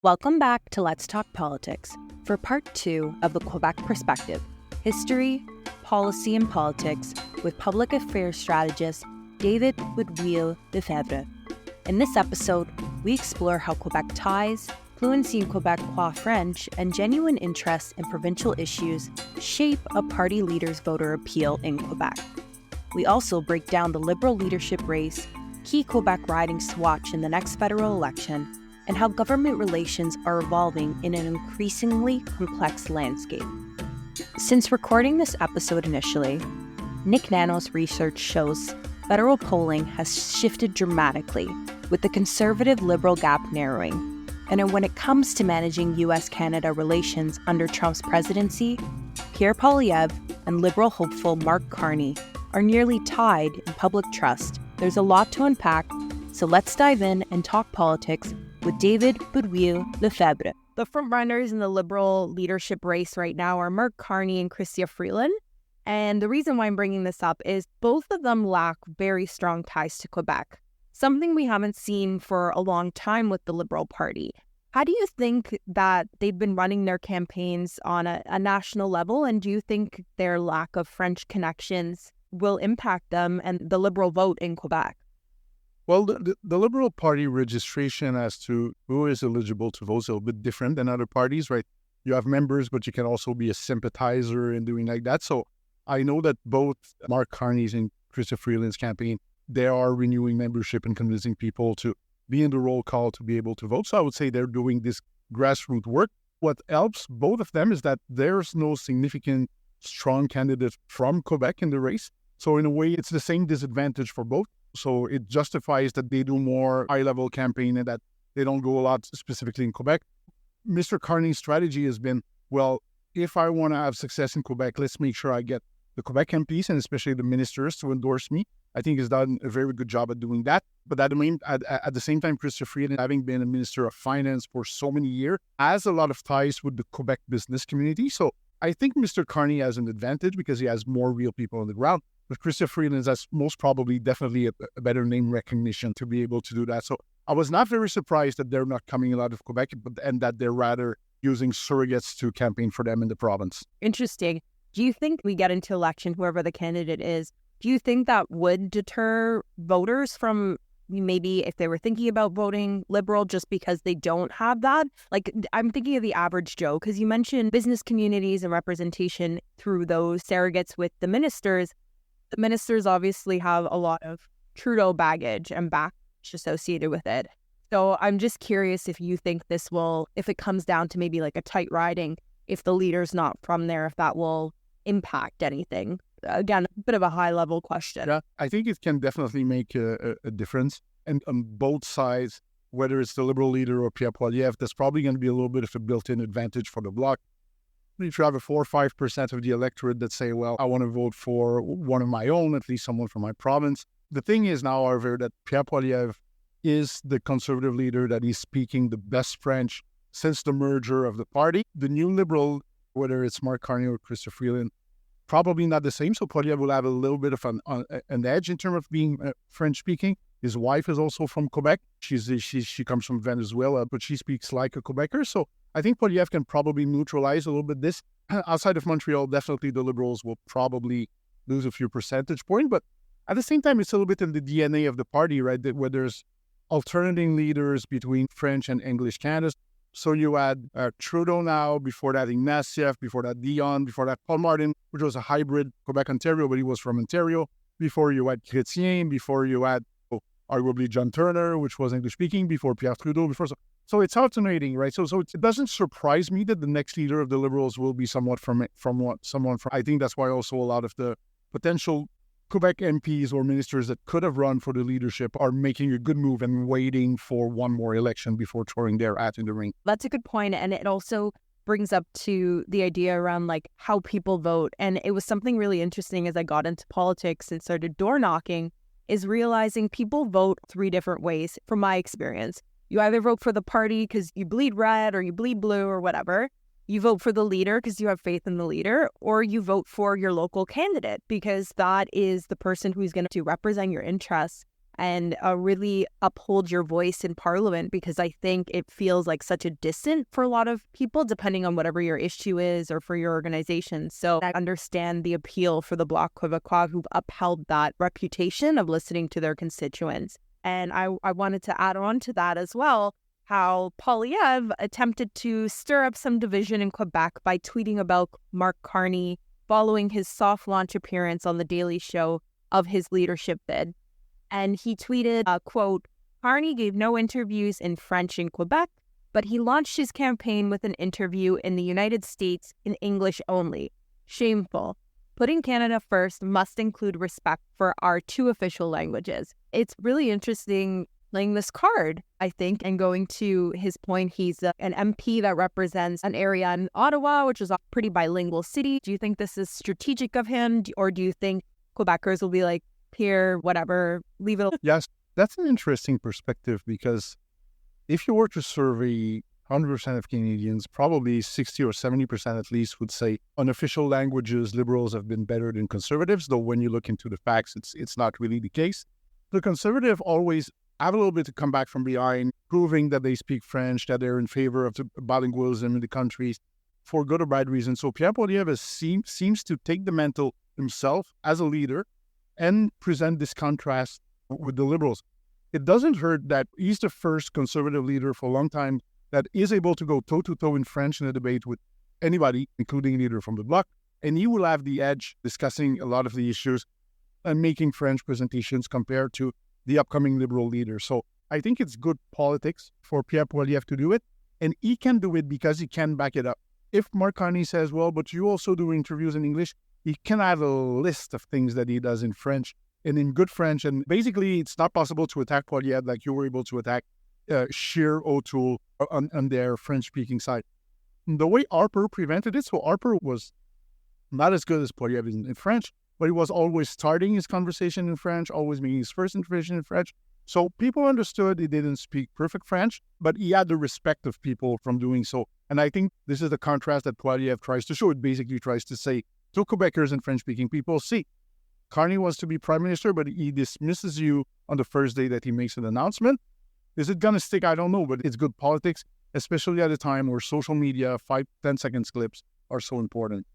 Welcome back to Let's Talk Politics for part 2 of the Quebec Perspective, History, Policy and Politics with Public Affairs strategist David Boudeweel-Lefebvre. In this episode, we explore how Quebec ties, fluency in Quebecois French, and genuine interest in provincial issues shape a party leader's voter appeal in Quebec. We also break down the Liberal leadership race, key Quebec ridings to watch in the next federal election, and how government relations are evolving in an increasingly complex landscape. Since recording this episode initially, Nick Nano's research shows federal polling has shifted dramatically, with the conservative-liberal gap narrowing. And when it comes to managing U.S.-Canada relations under Trump's presidency, Pierre Poilievre and Liberal hopeful Mark Carney are nearly tied in public trust. There's a lot to unpack, so let's dive in and talk politics with David Boudeweel-Lefebvre. The frontrunners in the Liberal leadership race right now are Mark Carney and Chrystia Freeland. And the reason why I'm bringing this up is both of them lack very strong ties to Quebec, something we haven't seen for a long time with the Liberal Party. How do you think that they've been running their campaigns on a national level? And do you think their lack of French connections will impact them and the Liberal vote in Quebec? Well, the Liberal Party registration as to who is eligible to vote is a little bit different than other parties, right? You have members, but you can also be a sympathizer and doing like that. So I know that both Mark Carney's and Chrystia Freeland's campaign, they are renewing membership and convincing people to be in the roll call to be able to vote. So I would say they're doing this grassroots work. What helps both of them is that there's no significant strong candidate from Quebec in the race. So in a way, it's the same disadvantage for both. So it justifies that they do more high-level campaign and that they don't go a lot specifically in Quebec. Mr. Carney's strategy has been, well, if I want to have success in Quebec, let's make sure I get the Quebec MPs and especially the ministers to endorse me. I think he's done a very good job at doing that. But at the same time, Chrystia Freeland, having been a Minister of Finance for so many years, has a lot of ties with the Quebec business community. So I think Mr. Carney has an advantage because he has more real people on the ground. But Chrystia Freeland has most probably definitely a better name recognition to be able to do that. So I was not very surprised that they're not coming out of Quebec and that they're rather using surrogates to campaign for them in the province. Interesting. Do you think we get into election, whoever the candidate is, do you think that would deter voters from maybe if they were thinking about voting Liberal just because they don't have that? Like, I'm thinking of the average Joe, because you mentioned business communities and representation through those surrogates with the ministers. The ministers obviously have a lot of Trudeau baggage and baggage associated with it. So I'm just curious if you think this will, if it comes down to maybe like a tight riding, if the leader's not from there, if that will impact anything. Again, a bit of a high-level question. Yeah, I think it can definitely make a difference. And on both sides, whether it's the Liberal leader or Pierre Poilievre, there's probably going to be a little bit of a built-in advantage for the Bloc. If you have a 4 or 5% of the electorate that say, well, I want to vote for one of my own, at least someone from my province. The thing is now, however, that Pierre Poilievre is the conservative leader that is speaking the best French since the merger of the party. The new Liberal, whether it's Mark Carney or Chrystia Freeland, probably not the same. So Poilievre will have a little bit of an edge in terms of being French-speaking. His wife is also from Quebec. She comes from Venezuela, but she speaks like a Quebecer. So I think Poilievre can probably neutralize a little bit this. Outside of Montreal, definitely the Liberals will probably lose a few percentage points. But at the same time, it's a little bit in the DNA of the party, right? Where there's alternating leaders between French and English Canada. So you had Trudeau now, before that Ignatieff, before that Dion, before that Paul Martin, which was a hybrid Quebec-Ontario, but he was from Ontario. Before you had Chrétien, before you had arguably John Turner, which was English-speaking, before Pierre Trudeau, So it's alternating, right? So it doesn't surprise me that the next leader of the Liberals will be someone from. I think that's why also a lot of the potential Quebec MPs or ministers that could have run for the leadership are making a good move and waiting for one more election before throwing their hat in the ring. That's a good point, and it also brings up to the idea around like how people vote. And it was something really interesting as I got into politics and started door knocking, is realizing people vote 3 different ways from my experience. You either vote for the party because you bleed red or you bleed blue or whatever. You vote for the leader because you have faith in the leader, or you vote for your local candidate because that is the person who's going to represent your interests and really uphold your voice in Parliament, because I think it feels like such a distant for a lot of people, depending on whatever your issue is or for your organization. So I understand the appeal for the Bloc Québécois, who've upheld that reputation of listening to their constituents. And I wanted to add on to that as well, how Poilievre attempted to stir up some division in Quebec by tweeting about Mark Carney following his soft launch appearance on The Daily Show of his leadership bid. And he tweeted, quote, "Carney gave no interviews in French in Quebec, but he launched his campaign with an interview in the United States in English only. Shameful. Putting Canada first must include respect for our two official languages." It's really interesting playing this card, I think, and going to his point, he's an MP that represents an area in Ottawa, which is a pretty bilingual city. Do you think this is strategic of him, or do you think Quebecers will be like, here, whatever, leave it alone? Yes, that's an interesting perspective, because if you were to survey 100% of Canadians, probably 60 or 70% at least would say unofficial languages, Liberals have been better than Conservatives, though when you look into the facts, it's not really the case. The Conservative always have a little bit to come back from behind, proving that they speak French, that they're in favor of the bilingualism in the countries for good or bad reasons. So Pierre Poilievre seems to take the mantle himself as a leader and present this contrast with the Liberals. It doesn't hurt that he's the first Conservative leader for a long time that is able to go toe-to-toe in French in a debate with anybody, including a leader from the Bloc, and he will have the edge discussing a lot of the issues and making French presentations compared to the upcoming Liberal leader. So I think it's good politics for Pierre Poilievre to do it, and he can do it because he can back it up. If Mark Carney says, well, but you also do interviews in English, he can have a list of things that he does in French and in good French. And basically, it's not possible to attack Poilievre like you were able to attack Scheer, O'Toole on their French-speaking side. And the way Harper prevented it, so Harper was not as good as Poilievre in French, but he was always starting his conversation in French, always making his first intervention in French. So people understood he didn't speak perfect French, but he had the respect of people from doing so. And I think this is the contrast that Poilievre tries to show. It basically tries to say to Quebecers and French-speaking people, see, Carney wants to be prime minister, but he dismisses you on the first day that he makes an announcement. Is it going to stick? I don't know, but it's good politics, especially at a time where social media, 5-10 seconds clips are so important.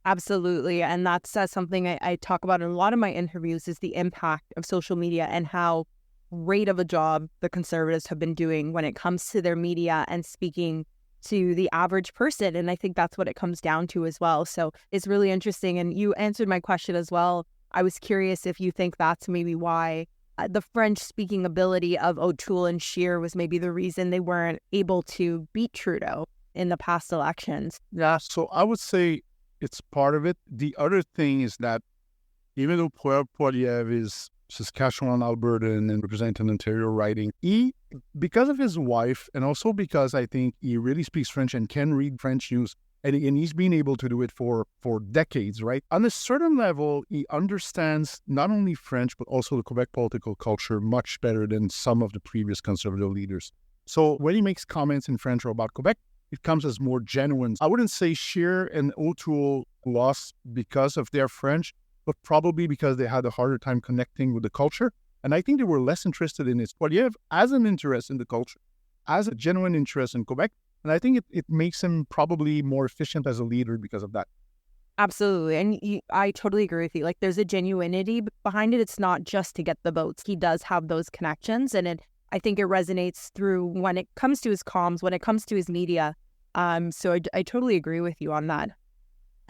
Absolutely. And that's something I talk about in a lot of my interviews, is the impact of social media and how great of a job the Conservatives have been doing when it comes to their media and speaking to the average person. And I think that's what it comes down to as well. So it's really interesting. And you answered my question as well. I was curious if you think that's maybe why the French-speaking ability of O'Toole and Scheer was maybe the reason they weren't able to beat Trudeau in the past elections. Yeah, so I would say it's part of it. The other thing is that even though Pierre Poilievre is Saskatchewan, Albertan, and representing Ontario riding, he, because of his wife, and also because I think he really speaks French and can read French news, and he's been able to do it for decades, right? On a certain level, he understands not only French, but also the Quebec political culture much better than some of the previous Conservative leaders. So when he makes comments in French or about Quebec, it comes as more genuine. I wouldn't say Scheer and O'Toole lost because of their French, but probably because they had a harder time connecting with the culture. And I think they were less interested in it. Poilievre has an interest in the culture, has a genuine interest in Quebec. And I think it makes him probably more efficient as a leader because of that. Absolutely. And I totally agree with you. Like, there's a genuinity behind it. It's not just to get the votes. He does have those connections. And I think it resonates through when it comes to his comms, when it comes to his media. So I totally agree with you on that.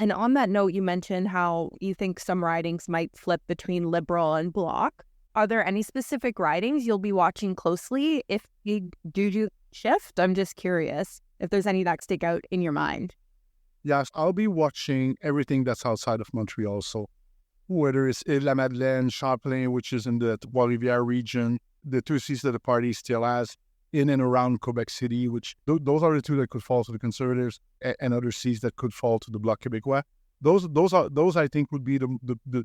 And on that note, you mentioned how you think some ridings might flip between Liberal and Bloc. Are there any specific ridings you'll be watching closely if you do shift? I'm just curious if there's any that stick out in your mind. Yes, I'll be watching everything that's outside of Montreal. So whether it's Île-la-Madeleine, Champlain, which is in the Trois-Rivières region, the two seats that the party still has, in and around Quebec City, which those are the two that could fall to the Conservatives, and other seats that could fall to the Bloc Québécois. Those I think would be the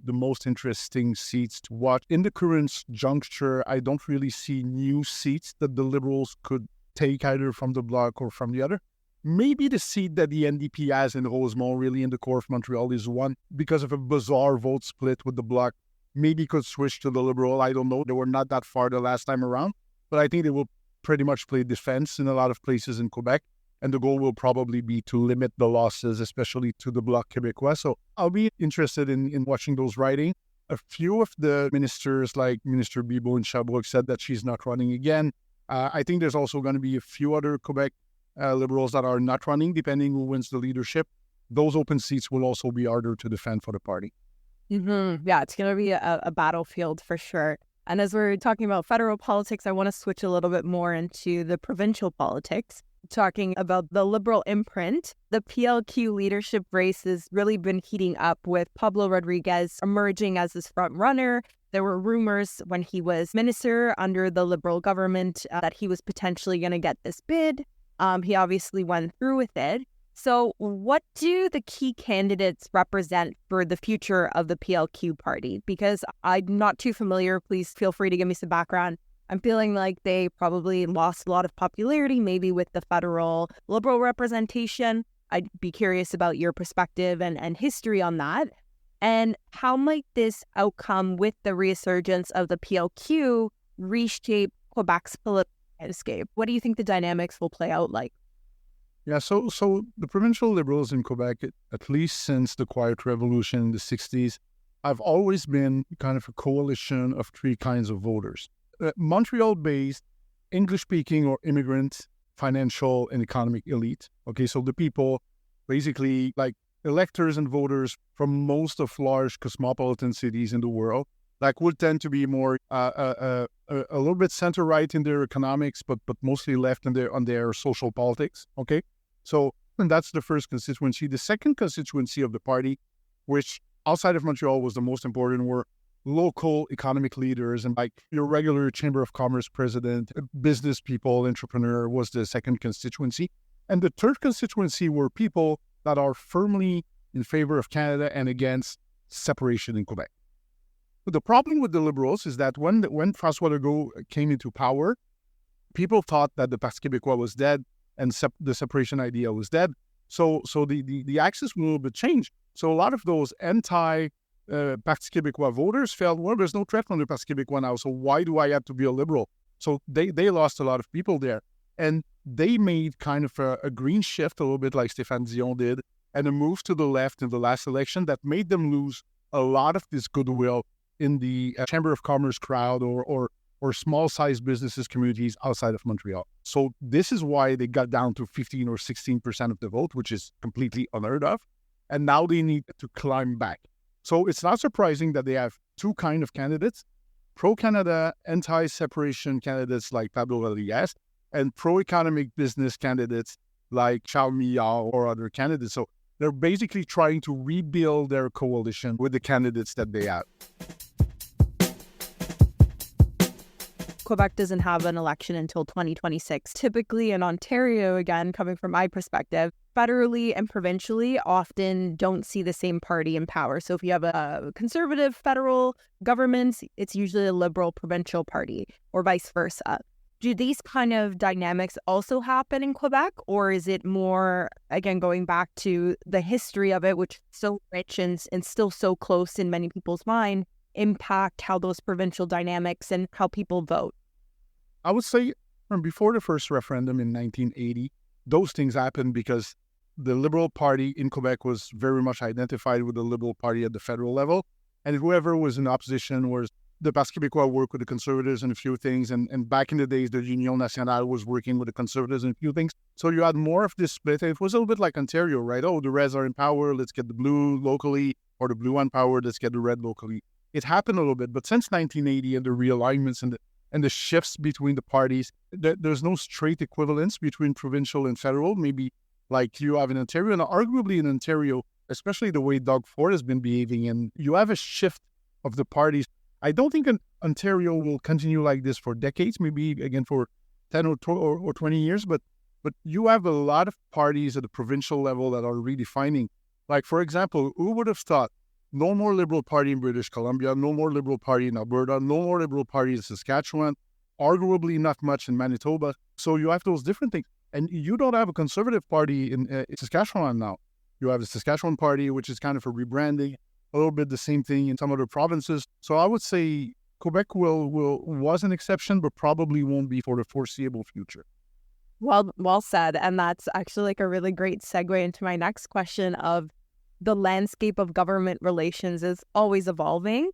most interesting seats to watch. In the current juncture, I don't really see new seats that the Liberals could take either from the Bloc or from the other. Maybe the seat that the NDP has in Rosemont, really in the core of Montreal, is one because of a bizarre vote split with the Bloc maybe could switch to the Liberal. I don't know. They were not that far the last time around, but I think they will pretty much play defense in a lot of places in Quebec. And the goal will probably be to limit the losses, especially to the Bloc Québécois. So I'll be interested in watching those riding. A few of the ministers, like Minister Bibeau in Sherbrooke, said that she's not running again. I think there's also going to be a few other Quebec Liberals that are not running, depending who wins the leadership. Those open seats will also be harder to defend for the party. Mm-hmm. Yeah, it's going to be a battlefield for sure. And as we're talking about federal politics, I want to switch a little bit more into the provincial politics. Talking about the Liberal imprint, the PLQ leadership race has really been heating up with Pablo Rodriguez emerging as this front runner. There were rumors when he was minister under the Liberal government that he was potentially going to get this bid. He obviously went through with it. So what do the key candidates represent for the future of the PLQ party? Because I'm not too familiar. Please feel free to give me some background. I'm feeling like they probably lost a lot of popularity, maybe with the federal Liberal representation. I'd be curious about your perspective and history on that. And how might this outcome with the resurgence of the PLQ reshape Quebec's political landscape? What do you think the dynamics will play out like? Yeah, so the provincial Liberals in Quebec, at least since the Quiet Revolution in the 60s, have always been kind of a coalition of three kinds of voters. Montreal-based, English-speaking or immigrant, financial and economic elite. Okay, so the people, basically like electors and voters from most of large cosmopolitan cities in the world, like would tend to be more a little bit center-right in their economics, but mostly left on their social politics. Okay, so and that's the first constituency. The second constituency of the party, which outside of Montreal was the most important, were local economic leaders, and like your regular Chamber of Commerce president, business people, entrepreneur was the second constituency. And the third constituency were people that are firmly in favor of Canada and against separation in Quebec. But the problem with the Liberals is that when François Legault came into power, people thought that the Parti québécois was dead and the separation idea was dead. So the axis will a little bit change. So a lot of those anti Parti québécois voters felt, well, there's no threat from the Parti québécois now, so why do I have to be a Liberal? So they lost a lot of people there. And they made kind of a green shift, a little bit like Stéphane Dion did, and a move to the left in the last election that made them lose a lot of this goodwill in the Chamber of Commerce crowd or small-sized businesses communities outside of Montreal. So this is why they got down to 15 or 16% of the vote, which is completely unheard of. And now they need to climb back. So it's not surprising that they have two kind of candidates, pro-Canada, anti-separation candidates like Pablo Rodriguez, and pro-economic business candidates like Charles Millard or other candidates. So they're basically trying to rebuild their coalition with the candidates that they have. Quebec doesn't have an election until 2026. Typically in Ontario, again, coming from my perspective, federally and provincially often don't see the same party in power. So if you have a conservative federal government, it's usually a Liberal provincial party or vice versa. Do these kind of dynamics also happen in Quebec, or is it more, again, going back to the history of it, which is so rich and still so close in many people's mind, impact how those provincial dynamics and how people vote? I would say from before the first referendum in 1980, those things happened because the Liberal Party in Quebec was very much identified with the Liberal Party at the federal level. And whoever was in opposition was the Parti québécois worked with the Conservatives in a few things. And back in the days, the Union Nationale was working with the Conservatives in a few things. So you had more of this split. And it was a little bit like Ontario, right? Oh, the Reds are in power. Let's get the blue locally. Or the blue in power. Let's get the red locally. It happened a little bit. But since 1980 and the realignments and the shifts between the parties, there's no straight equivalence between provincial and federal, maybe like you have in Ontario. And arguably in Ontario, especially the way Doug Ford has been behaving, and you have a shift of the parties. I don't think Ontario will continue like this for decades, maybe again for 10 or 20 years, but you have a lot of parties at the provincial level that are redefining. Like, for example, who would have thought no more Liberal Party in British Columbia, no more Liberal Party in Alberta, no more Liberal Party in Saskatchewan, arguably not much in Manitoba. So you have those different things. And you don't have a Conservative Party in Saskatchewan now. You have the Saskatchewan Party, which is kind of a rebranding. a little bit the same thing in some other provinces. So I would say Quebec was an exception, but probably won't be for the foreseeable future. Well said. And that's actually like a really great segue into my next question of the landscape of government relations is always evolving.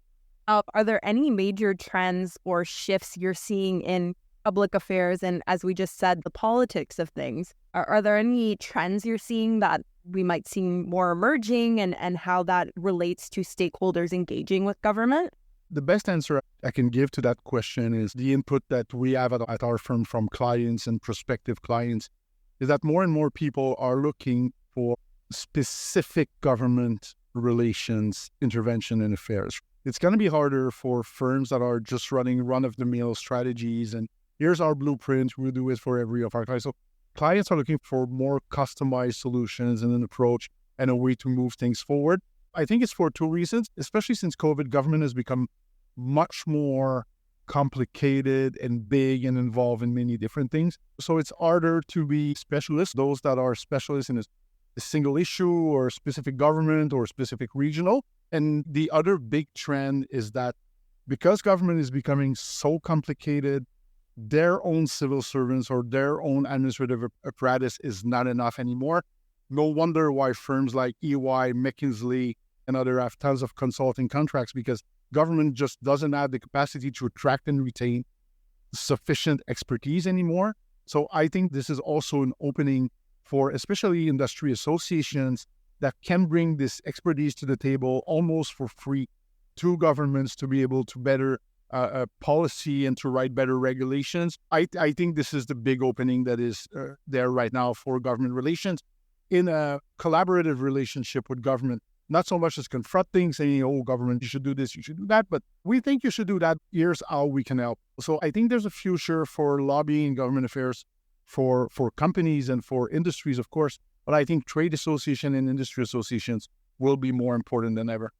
Are there any major trends or shifts you're seeing in public affairs and, as we just said, the politics of things? Are there any trends you're seeing that we might see more emerging and how that relates to stakeholders engaging with government? The best answer I can give to that question is the input that we have at our firm from clients and prospective clients is that more and more people are looking for specific government relations, intervention, and affairs. It's going to be harder for firms that are just running run-of-the-mill strategies and here's our blueprint, we'll do it for every of our clients. So clients are looking for more customized solutions and an approach and a way to move things forward. I think it's for two reasons, especially since COVID, government has become much more complicated and big and involved in many different things. So it's harder to be specialists, those that are specialists in a single issue or a specific government or specific regional. And the other big trend is that because government is becoming so complicated, their own civil servants or their own administrative apparatus is not enough anymore. No wonder why firms like EY, McKinsey, and other have tons of consulting contracts because government just doesn't have the capacity to attract and retain sufficient expertise anymore. So I think this is also an opening for especially industry associations that can bring this expertise to the table almost for free to governments to be able to better policy and to write better regulations. I think this is the big opening that is there right now for government relations in a collaborative relationship with government. Not so much as confronting, saying, oh, government, you should do this, you should do that, but we think you should do that. Here's how we can help. So I think there's a future for lobbying and government affairs for companies and for industries, of course, but I think trade association and industry associations will be more important than ever.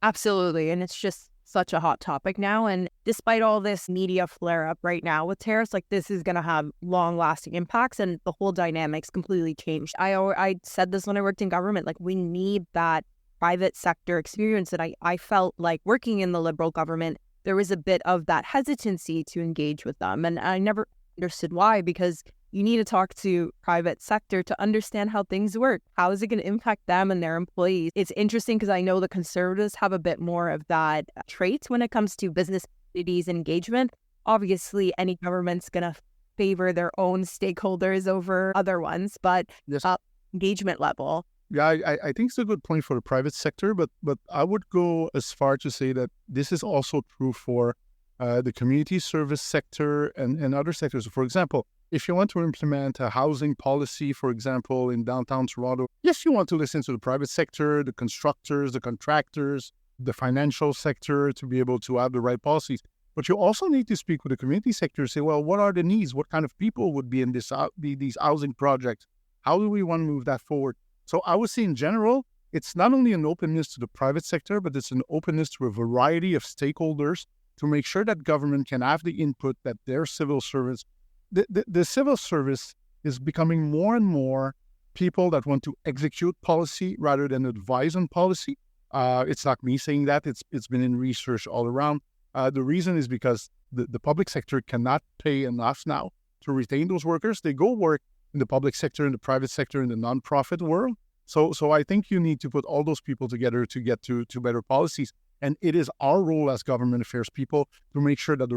Absolutely. And it's just such a hot topic now. And despite all this media flare up right now with tariffs, like this is going to have long lasting impacts and the whole dynamics completely changed. I said this when I worked in government, like we need that private sector experience. And I felt like working in the Liberal government, there was a bit of that hesitancy to engage with them. And I never understood why, because you need to talk to private sector to understand how things work. How is it going to impact them and their employees? It's interesting because I know the Conservatives have a bit more of that trait when it comes to business entities engagement. Obviously, any government's going to favor their own stakeholders over other ones, but yes. Engagement level. Yeah, I think it's a good point for the private sector, but I would go as far to say that this is also true for the community service sector and other sectors. For example, if you want to implement a housing policy, for example, in downtown Toronto, yes, you want to listen to the private sector, the constructors, the contractors, the financial sector to be able to have the right policies. But you also need to speak with the community sector, say, well, what are the needs? What kind of people would be in these housing projects? How do we want to move that forward? So I would say in general, it's not only an openness to the private sector, but it's an openness to a variety of stakeholders to make sure that government can have the input that their civil service, the civil service is becoming more and more people that want to execute policy rather than advise on policy. It's not me saying that, it's been in research all around. The reason is because the public sector cannot pay enough now to retain those workers. They go work in the public sector, in the private sector, in the nonprofit world. So I think you need to put all those people together to get to better policies. And it is our role as government affairs people to make sure that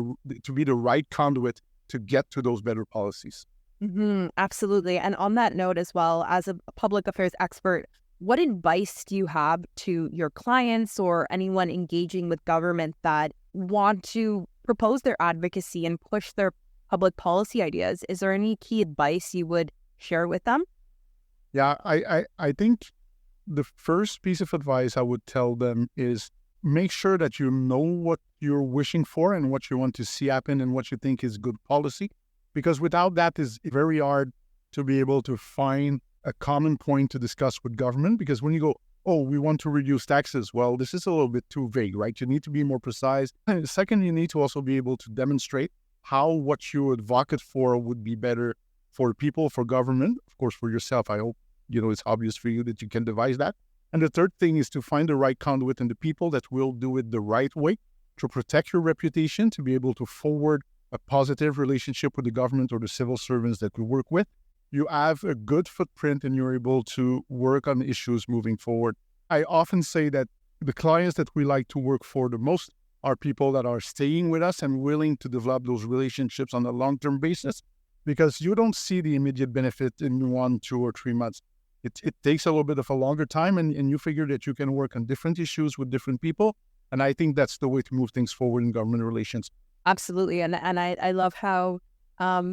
to be the right conduit to get to those better policies. Mm-hmm, absolutely. And on that note as well, as a public affairs expert, what advice do you have to your clients or anyone engaging with government that want to propose their advocacy and push their public policy ideas? Is there any key advice you would share with them? Yeah, I think the first piece of advice I would tell them is make sure that you know what you're wishing for and what you want to see happen and what you think is good policy. Because without that, it's very hard to be able to find a common point to discuss with government. Because when you go, oh, we want to reduce taxes, well, this is a little bit too vague, right? You need to be more precise. And second, you need to also be able to demonstrate how what you advocate for would be better for people, for government, of course, for yourself. I hope, it's obvious for you that you can devise that. And the third thing is to find the right conduit and the people that will do it the right way to protect your reputation, to be able to forward a positive relationship with the government or the civil servants that we work with. You have a good footprint and you're able to work on issues moving forward. I often say that the clients that we like to work for the most are people that are staying with us and willing to develop those relationships on a long-term basis, because you don't see the immediate benefit in 1, 2, or 3 months. It takes a little bit of a longer time, and you figure that you can work on different issues with different people. And I think that's the way to move things forward in government relations. Absolutely. And I love how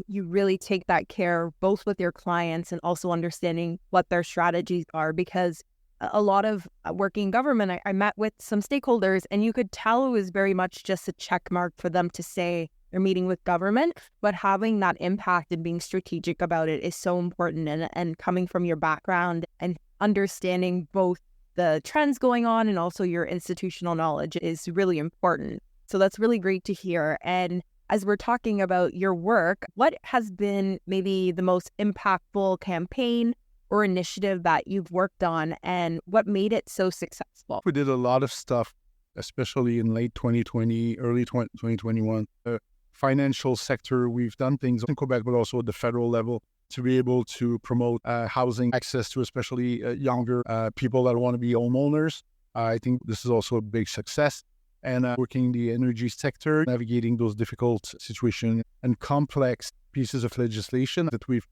you really take that care both with your clients and also understanding what their strategies are, because a lot of working government, I met with some stakeholders and you could tell it was very much just a check mark for them to say they're meeting with government, but having that impact and being strategic about it is so important. And coming from your background and understanding both the trends going on and also your institutional knowledge is really important. So that's really great to hear. And as we're talking about your work, what has been maybe the most impactful campaign or initiative that you've worked on, and what made it so successful? We did a lot of stuff, especially in late 2020, early 2021. The financial sector, we've done things in Quebec, but also at the federal level to be able to promote housing access to especially younger people that want to be homeowners. I think this is also a big success. And working in the energy sector, navigating those difficult situations and complex pieces of legislation that we've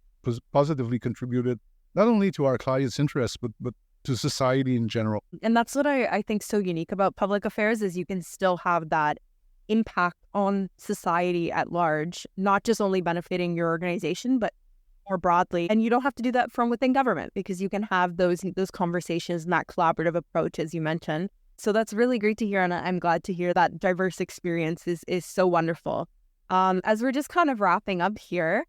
positively contributed not only to our clients' interests, but to society in general. And that's what I think so unique about public affairs is you can still have that impact on society at large, not just only benefiting your organization, but more broadly. And you don't have to do that from within government because you can have those conversations and that collaborative approach, as you mentioned. So that's really great to hear. And I'm glad to hear that diverse experience is so wonderful. As we're just kind of wrapping up here,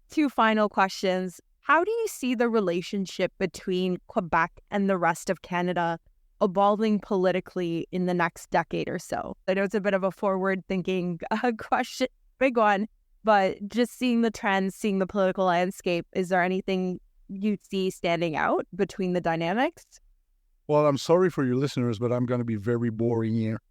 2 final questions. How do you see the relationship between Quebec and the rest of Canada evolving politically in the next decade or so? I know it's a bit of a forward-thinking question, big one, but just seeing the trends, seeing the political landscape, is there anything you see standing out between the dynamics? Well, I'm sorry for your listeners, but I'm going to be very boring here.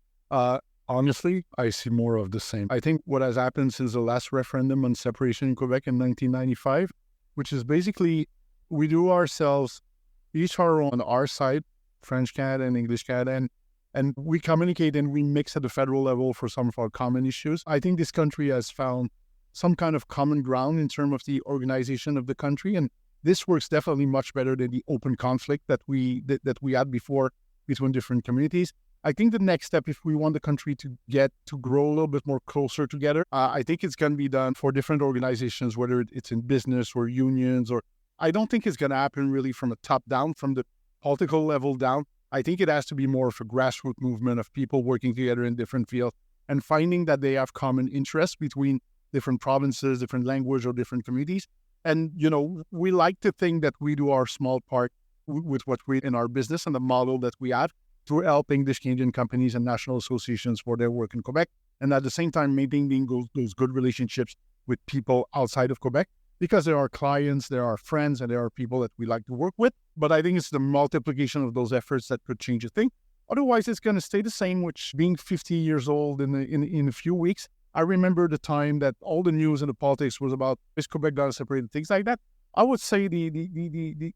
Honestly, I see more of the same. I think what has happened since the last referendum on separation in Quebec in 1995, which is basically we do ourselves, each on our side, French Canada and English Canada, and we communicate and we mix at the federal level for some of our common issues. I think this country has found some kind of common ground in terms of the organization of the country, and this works definitely much better than the open conflict that we had before between different communities. I think the next step, if we want the country to get to grow a little bit more closer together, I think it's going to be done for different organizations, whether it's in business or unions, or I don't think it's going to happen really from a top down, from the political level down. I think it has to be more of a grassroots movement of people working together in different fields and finding that they have common interests between different provinces, different language, or different communities. And, we like to think that we do our small part with what we in our business and the model that we have to help English Canadian companies and national associations for their work in Quebec. And at the same time, maintaining those good relationships with people outside of Quebec, because there are clients, there are friends, and there are people that we like to work with. But I think it's the multiplication of those efforts that could change a thing. Otherwise, it's going to stay the same, which being 50 years old in a few weeks, I remember the time that all the news and the politics was about, is Quebec going to separate, things like that. I would say the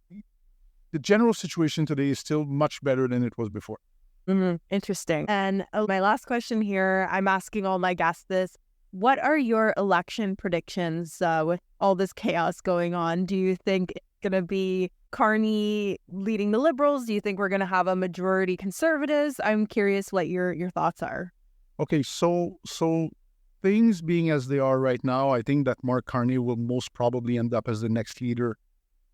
general situation today is still much better than it was before. Interesting. And my last question here, I'm asking all my guests this. What are your election predictions with all this chaos going on? Do you think it's going to be Carney leading the Liberals? Do you think we're going to have a majority Conservatives? I'm curious what your thoughts are. Okay, so things being as they are right now, I think that Mark Carney will most probably end up as the next leader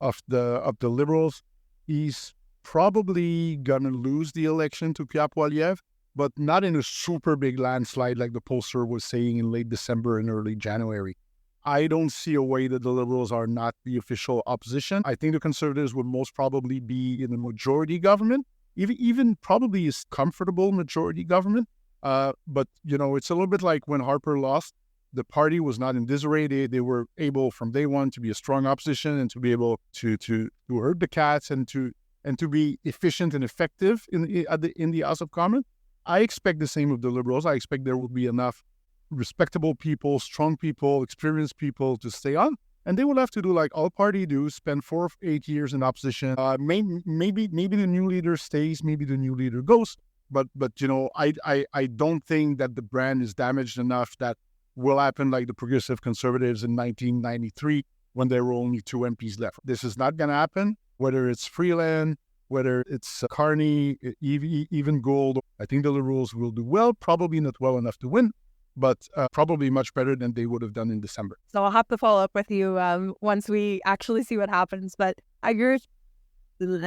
of the Liberals. He's probably going to lose the election to Pierre Poilievre, but not in a super big landslide like the pollster was saying in late December and early January. I don't see a way that the Liberals are not the official opposition. I think the Conservatives would most probably be in a majority government, even probably a comfortable majority government. But, it's a little bit like when Harper lost, the party was not in disarray. They were able from day one to be a strong opposition and to be able to herd the cats and to and to be efficient and effective in the House of Commons. I expect the same of the Liberals. I expect there will be enough respectable people, strong people, experienced people to stay on. And they will have to do like all party do, spend 4 or 8 years in opposition. Maybe the new leader stays, maybe the new leader goes. But I don't think that the brand is damaged enough that will happen like the Progressive Conservatives in 1993 when there were only 2 MPs left. This is not going to happen, whether it's Freeland, whether it's Carney, even Gould. I think the Liberals will do well, probably not well enough to win, but probably much better than they would have done in December. So I'll have to follow up with you once we actually see what happens. But I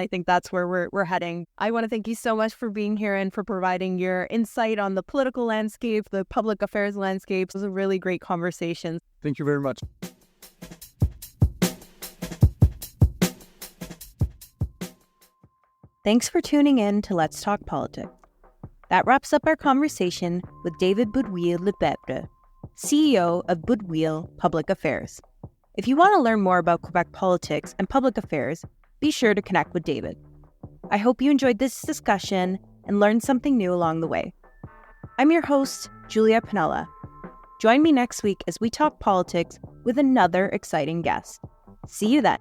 think that's where we're heading. I want to thank you so much for being here and for providing your insight on the political landscape, the public affairs landscape. It was a really great conversation. Thank you very much. Thanks for tuning in to Let's Talk Politics. That wraps up our conversation with David Boudeweel-Lefebvre, CEO of Boudeweel Public Affairs. If you want to learn more about Quebec politics and public affairs, be sure to connect with David. I hope you enjoyed this discussion and learned something new along the way. I'm your host, Julia Pinella. Join me next week as we talk politics with another exciting guest. See you then.